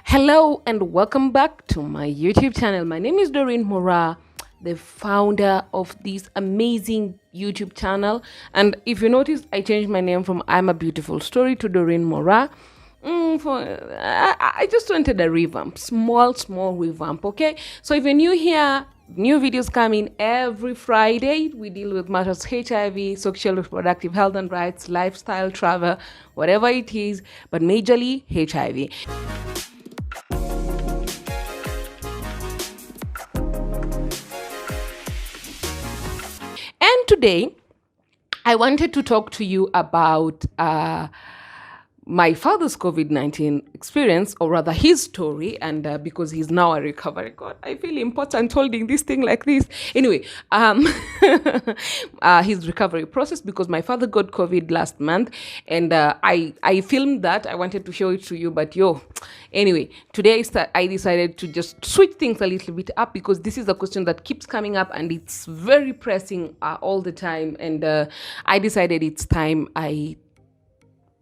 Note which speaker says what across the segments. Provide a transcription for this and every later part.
Speaker 1: Hello and welcome back to my YouTube channel. My name is Doreen Mora, the founder of this amazing YouTube channel. And if you notice, I changed my name from I'm a Beautiful Story to Doreen Mora. I just wanted a revamp, small revamp. Okay, so if you're new here, new videos come in every Friday. We deal with matters HIV, sexual reproductive health and rights, lifestyle, travel, whatever it is, but majorly HIV. And today, I wanted to talk to you about my father's COVID-19 experience, or rather his story, and because he's now a recovery. God, I feel important holding this thing like this. Anyway, his recovery process, because my father got COVID last month, and I filmed that. I wanted to show it to you, but anyway, today I decided to just switch things a little bit up, because this is a question that keeps coming up and it's very pressing all the time, and I decided it's time I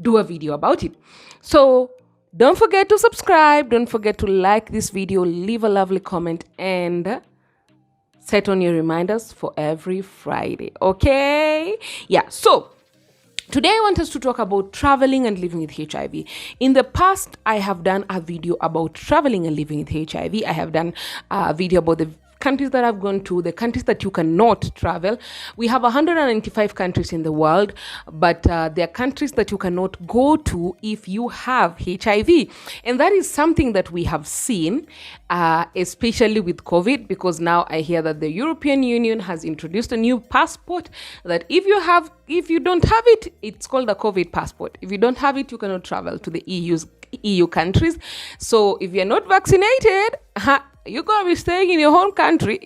Speaker 1: do a video about it. So don't forget to subscribe, don't forget to like this video, leave a lovely comment, and set on your reminders for every Friday. Okay, so today I want us to talk about traveling and living with HIV. In the past, I have done a video about traveling and living with HIV. I have done a video about the countries that I've gone to, the countries that you cannot travel. We have 195 countries in the world, but there are countries that you cannot go to if you have HIV. And that is something that we have seen, especially with COVID, because now I hear that the European Union has introduced a new passport that if you don't have it, it's called a COVID passport. If you don't have it, you cannot travel to the EU countries. So if you're not vaccinated, you're going to be staying in your home country.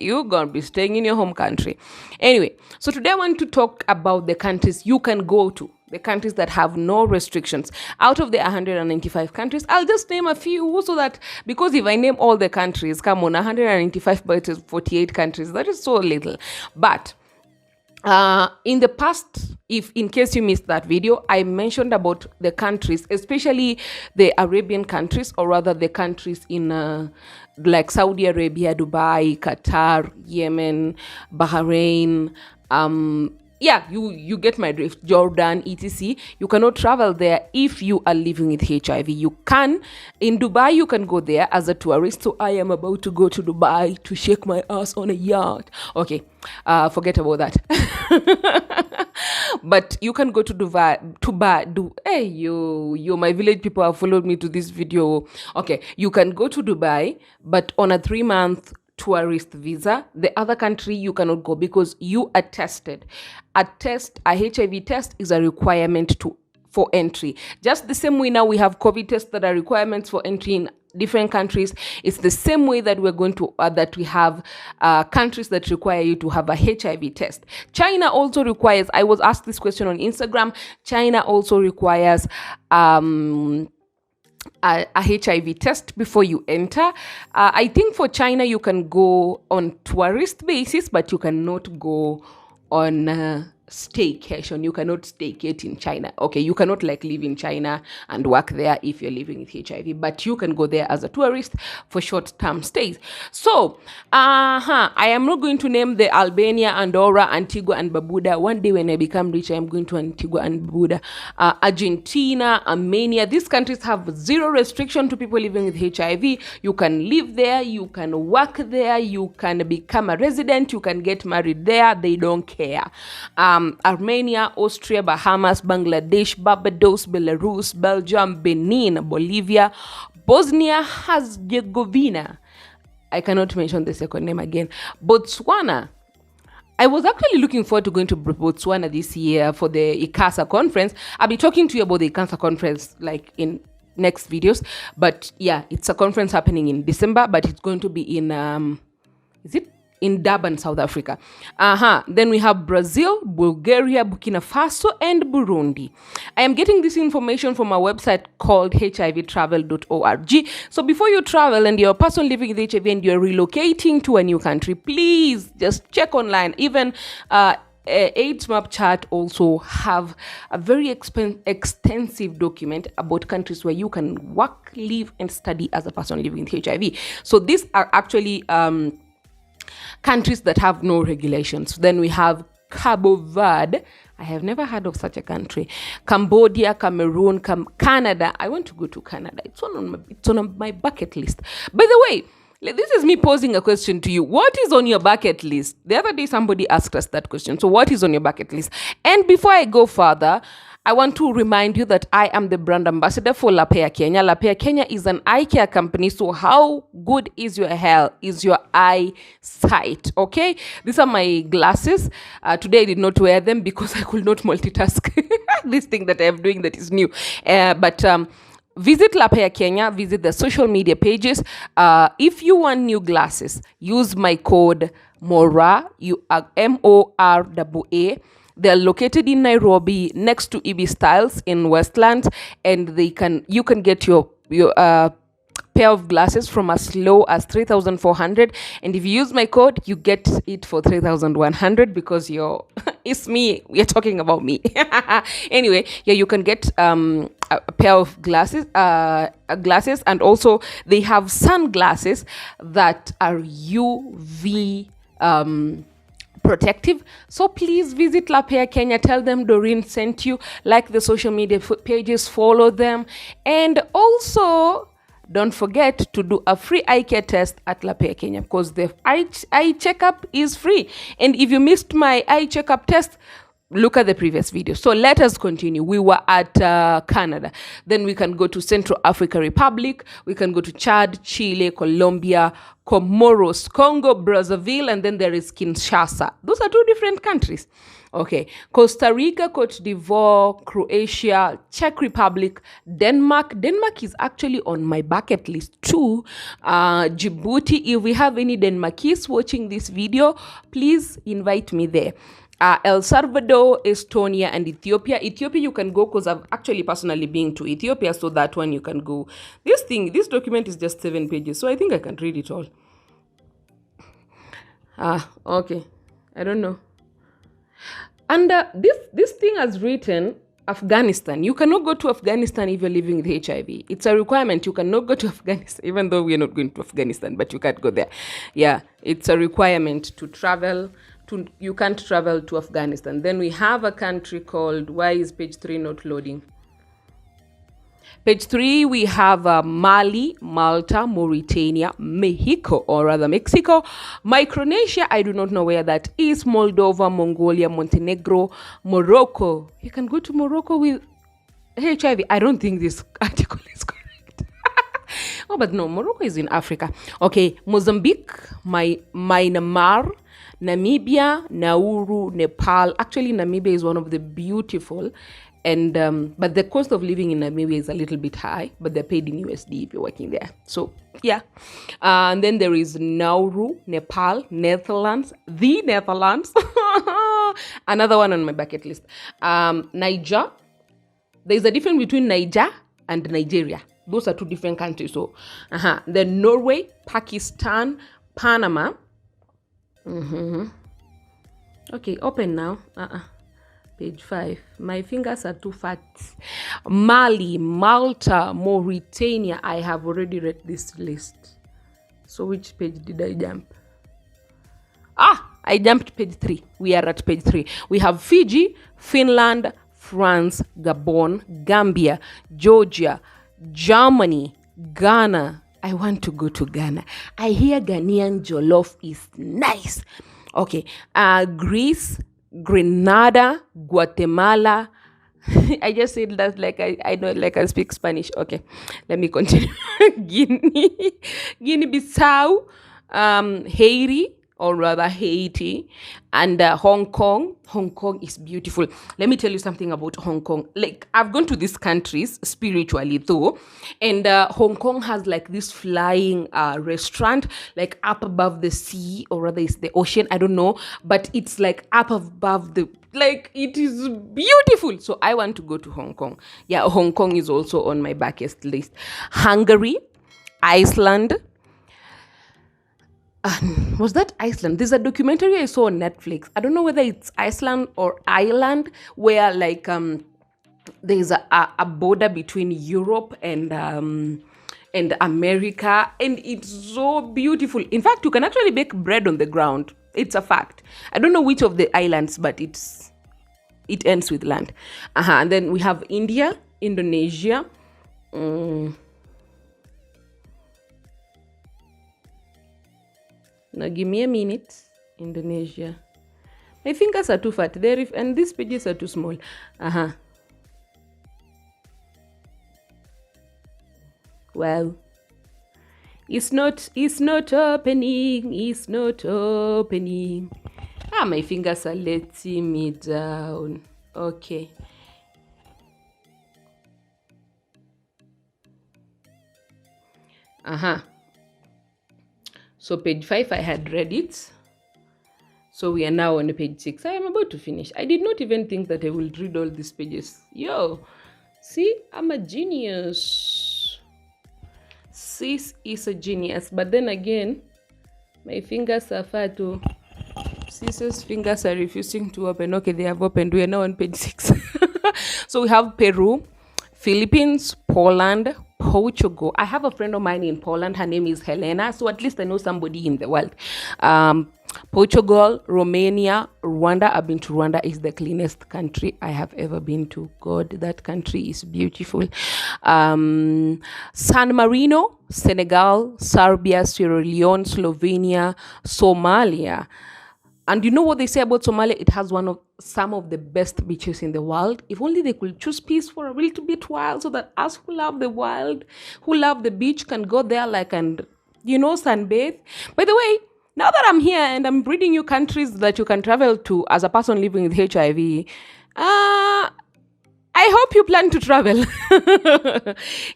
Speaker 1: Anyway, so today I want to talk about the countries you can go to, the countries that have no restrictions. Out of the 195 countries, I'll just name a few, so that, because if I name all the countries, come on, 195 but 48 countries, that is so little. But in the past, if in case you missed that video, I mentioned about the countries, especially the Arabian countries, or rather the countries in like Saudi Arabia, Dubai, Qatar, Yemen, Bahrain, you get my drift, Jordan, etc. You cannot travel there if you are living with HIV. You can. In Dubai, you can go there as a tourist. So I am about to go to Dubai to shake my ass on a yacht. Okay, forget about that. But you can go to Dubai, my village people have followed me to this video. Okay, you can go to Dubai, but on a 3-month tourist visa. The other country you cannot go because you are tested. A HIV test is a requirement for entry. Just the same way now we have COVID tests that are requirements for entry in different countries. It's the same way that we're going to that we have countries that require you to have a HIV test. China also requires. I was asked this question on Instagram. China also requires a HIV test before you enter. I think for China you can go on tourist basis, but you cannot go on staycation. You cannot staycate in China. Okay, you cannot live in China and work there if you're living with HIV, but you can go there as a tourist for short-term stays. So, I am not going to name the Albania, Andorra, Antigua and Barbuda. One day when I become rich, I am going to Antigua and Barbuda. Argentina, Armenia. These countries have zero restriction to people living with HIV. You can live there, you can work there, you can become a resident, you can get married there. They don't care. Armenia, Austria, Bahamas, Bangladesh, Barbados, Belarus, Belgium, Benin, Bolivia, Bosnia Herzegovina. I cannot mention the second name again. Botswana. I was actually looking forward to going to Botswana this year for the ICASA conference. I'll be talking to you about the ICASA conference like in next videos. But yeah, it's a conference happening in December, but it's going to be in in Durban, South Africa. Then we have Brazil, Bulgaria, Burkina Faso, and Burundi. I am getting this information from a website called hivtravel.org. So before you travel and you're a person living with HIV and you're relocating to a new country, please just check online. Even AIDS map chart also have a very extensive document about countries where you can work, live, and study as a person living with HIV. So these are actually countries that have no regulations. Then we have Cabo Verde. I have never heard of such a country. Cambodia, Cameroon, Canada. I want to go to Canada. It's on my bucket list. By the way, this is me posing a question to you. What is on your bucket list? The other day, somebody asked us that question. So what is on your bucket list? And before I go further, I want to remind you that I am the brand ambassador for Lapea Kenya. Lapea Kenya is an eye care company. So how good is your health? Is your eyesight? Okay? These are my glasses. Today I did not wear them because I could not multitask. This thing that I'm doing that is new. But visit Lapea Kenya. Visit the social media pages. If you want new glasses, use my code MORA. MORAA. They're located in Nairobi, next to EB Styles in Westlands, and you can get your pair of glasses from as low as 3,400, and if you use my code, you get it for 3,100 because it's me. We're talking about me. Anyway, yeah, you can get a pair of glasses, and also they have sunglasses that are UV protective. So please visit Lapea Kenya. Tell them Doreen sent you. Like the social media pages, follow them, and also don't forget to do a free eye care test at Lapea Kenya because the eye checkup is free. And if you missed my eye checkup test, look at the previous video. So let us continue. We were at Canada. Then we can go to Central Africa Republic. We can go to Chad, Chile, Colombia, Comoros, Congo, Brazzaville, and then there is Kinshasa. Those are two different countries. Okay. Costa Rica, Cote d'Ivoire, Croatia, Czech Republic, Denmark. Denmark is actually on my bucket list too. Djibouti. If we have any Denmarkese watching this video, please invite me there. El Salvador, Estonia, and Ethiopia. Ethiopia you can go because I've actually personally been to Ethiopia, so that one you can go. This document is just 7 pages, so I think I can read it all. Okay. I don't know. And this thing has written Afghanistan. You cannot go to Afghanistan if you're living with HIV. It's a requirement. You cannot go to Afghanistan, even though we're not going to Afghanistan, but you can't go there. Yeah, it's a requirement to travel. You can't travel to Afghanistan. Then we have a country called, why is page 3 not loading? Page 3, we have Mali, Malta, Mauritania, Mexico, or rather Mexico, Micronesia, I do not know where that is, Moldova, Mongolia, Montenegro, Morocco. You can go to Morocco with HIV. I don't think this article is correct. Oh, but no, Morocco is in Africa. Okay, Mozambique, Myanmar, Namibia, Nauru, Nepal. Actually, Namibia is one of the beautiful, and but the cost of living in Namibia is a little bit high, but they're paid in USD if you're working there. So yeah, and then there is Nauru, Nepal, Netherlands, the Netherlands. Another one on my bucket list. Niger. There's a difference between Niger and Nigeria. Those are two different countries. So, then Norway, Pakistan, Panama. Okay, open now. Page 5. My fingers are too fat. Mali, Malta, Mauritania. I have already read this list. So which page did I jump? I jumped page 3. We are at page 3. We have Fiji, Finland, France, Gabon, Gambia, Georgia, Germany, Ghana. I want to go to Ghana. I hear Ghanaian jollof is nice. Okay. Greece, Grenada, Guatemala. I just said that like I know, like I speak Spanish. Okay. Let me continue. Guinea-Bissau, Haiti, or rather Haiti, and Hong Kong. Hong Kong is beautiful. Let me tell you something about Hong Kong. Like, I've gone to these countries spiritually though, and Hong Kong has like this flying restaurant like up above the sea, or rather it's the ocean, I don't know, but it's like up above like it is beautiful. So I want to go to Hong Kong. Yeah, Hong Kong is also on my bucket list. Hungary, Iceland, Was that Iceland? There's a documentary I saw on Netflix. I don't know whether it's Iceland or Ireland, where like there's a border between Europe and America, and it's so beautiful. In fact, you can actually bake bread on the ground. It's a fact. I don't know which of the islands, but it ends with land. And then we have India, Indonesia. Mm, Now give me a minute. Indonesia. My fingers are too fat. And these pages are too small. Uh-huh. Wow. It's not opening. It's not opening. My fingers are letting me down. Okay. Uh-huh. So page 5, I had read it. So we are now on page 6. I am about to finish. I did not even think that I will read all these pages. Yo, see, I'm a genius. Sis is a genius. But then again, my fingers are fat too. Sis's fingers are refusing to open. Okay, they have opened. We are now on page 6. So we have Peru, Philippines, Poland, Portugal. I have a friend of mine in Poland. Her name is Helena. So at least I know somebody in the world. Portugal, Romania, Rwanda. I've been to Rwanda. It's the cleanest country I have ever been to. God, that country is beautiful. San Marino, Senegal, Serbia, Sierra Leone, Slovenia, Somalia. And you know what they say about Somalia? It has some of the best beaches in the world. If only they could choose peace for a little bit while, so that us who love the wild, who love the beach, can go there and sunbathe. By the way, now that I'm here and I'm reading you countries that you can travel to as a person living with HIV, I hope you plan to travel.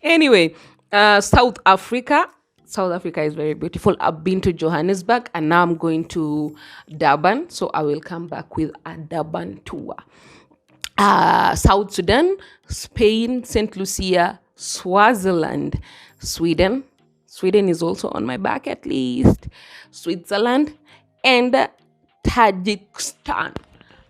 Speaker 1: Anyway, South Africa. South Africa is very beautiful. I've been to Johannesburg and now I'm going to Durban. So I will come back with a Durban tour. South Sudan, Spain, St. Lucia, Swaziland, Sweden. Sweden is also on my bucket list. Switzerland and Tajikistan.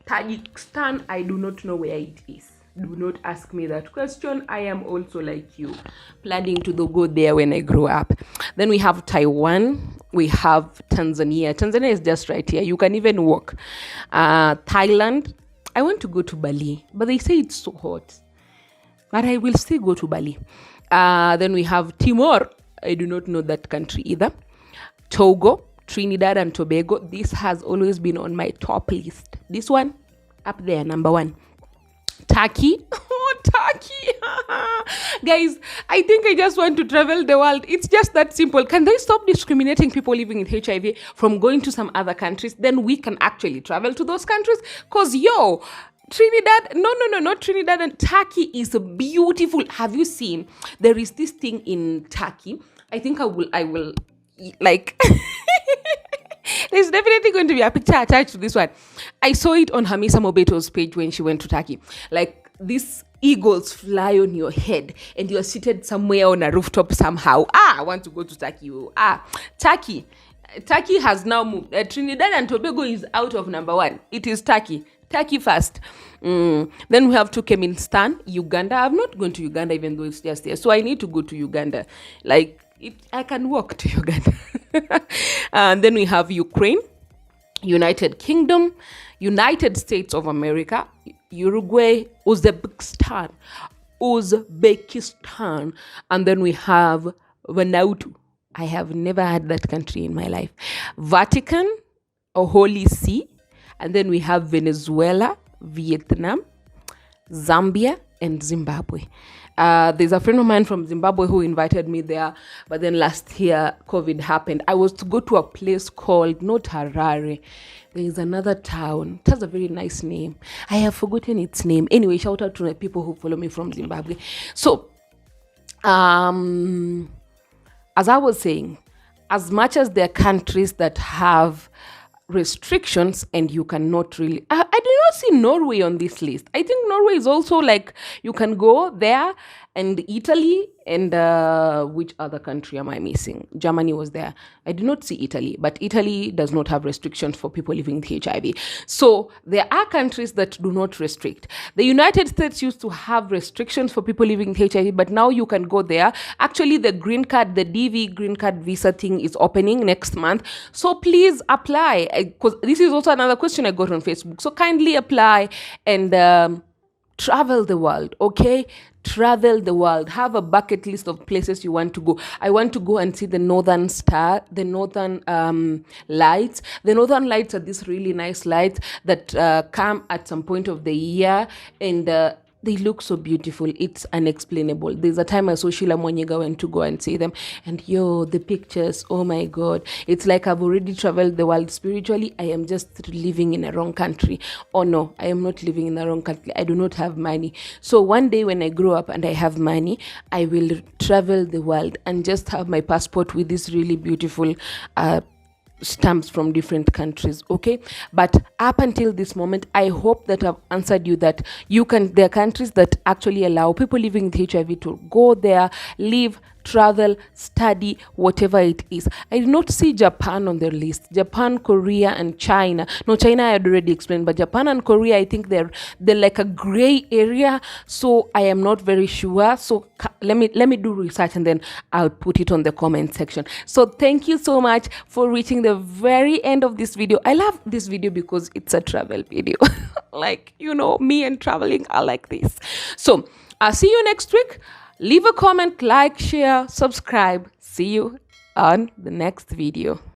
Speaker 1: Tajikistan, I do not know where it is. Do not ask me that question. I am also like you, planning to go there when I grow up. Then we have Taiwan. We have Tanzania. Tanzania is just right here. You can even walk. Thailand. I want to go to Bali, but they say it's so hot. But I will still go to Bali. Then we have Timor. I do not know that country either. Togo, Trinidad and Tobago. This has always been on my top list. This one, up there, number 1. Turkey. Oh, Turkey. Guys, I think I just want to travel the world. It's just that simple. Can they stop discriminating people living with HIV from going to some other countries? Then we can actually travel to those countries. Because, Trinidad, no, not Trinidad, and Turkey is beautiful. Have you seen? There is this thing in Turkey. I think I will like... There's definitely going to be a picture attached to this one. I saw it on Hamisa Mobeto's page when she went to Turkey. Like, these eagles fly on your head and you're seated somewhere on a rooftop somehow. I want to go to Turkey. Turkey. Turkey has now moved. Trinidad and Tobago is out of number 1. It is Turkey. Turkey first. Then we have Turkmenistan, Uganda. I'm not going to Uganda even though it's just there. So I need to go to Uganda. I can walk to Uganda. And then we have Ukraine, United Kingdom, United States of America, Uruguay, Uzbekistan. And then we have Vanuatu. I have never had that country in my life. Vatican, or Holy See. And then we have Venezuela, Vietnam, Zambia, and Zimbabwe. There's a friend of mine from Zimbabwe who invited me there, but then last year COVID happened. I was to go to a place called, not Harare, there is another town. It has a very nice name. I have forgotten its name. Anyway, shout out to the people who follow me from Zimbabwe. So, as I was saying, as much as there are countries that have restrictions and you cannot really... I did not see Norway on this list. I think Norway is also like, you can go there and Italy, and which other country am I missing? Germany was there. I did not see Italy, but Italy does not have restrictions for people living with HIV. So there are countries that do not restrict. The United States used to have restrictions for people living with HIV, but now you can go there. Actually, the green card, the DV green card visa thing is opening next month. So please apply, because this is also another question I got on Facebook. So kindly apply and travel the world, okay? Travel the world. Have a bucket list of places you want to go. I want to go and see the northern star, the northern lights. The northern lights are these really nice lights that come at some point of the year, and they look so beautiful. It's unexplainable. There's a time I saw Sheila Mwanyega went to go and see them, and the pictures, oh my God. It's like I've already traveled the world spiritually. I am just living in a wrong country. Oh no, I am not living in a wrong country. I do not have money. So one day when I grow up and I have money, I will travel the world and just have my passport with this really beautiful stamps from different countries, okay? But up until this moment, I hope that I've answered you that there are countries that actually allow people living with HIV to go there, live, travel, study, whatever it is. I did not see Japan on the list. Japan, Korea, and China. No, China I had already explained, but Japan and Korea, I think they're like a gray area, so I am not very sure. So let me do research and then I'll put it on the comment section. So thank you so much for reaching the very end of this video. I love this video because it's a travel video. Like, me and traveling are like this. So I'll see you next week. Leave a comment, like, share, subscribe. See you on the next video.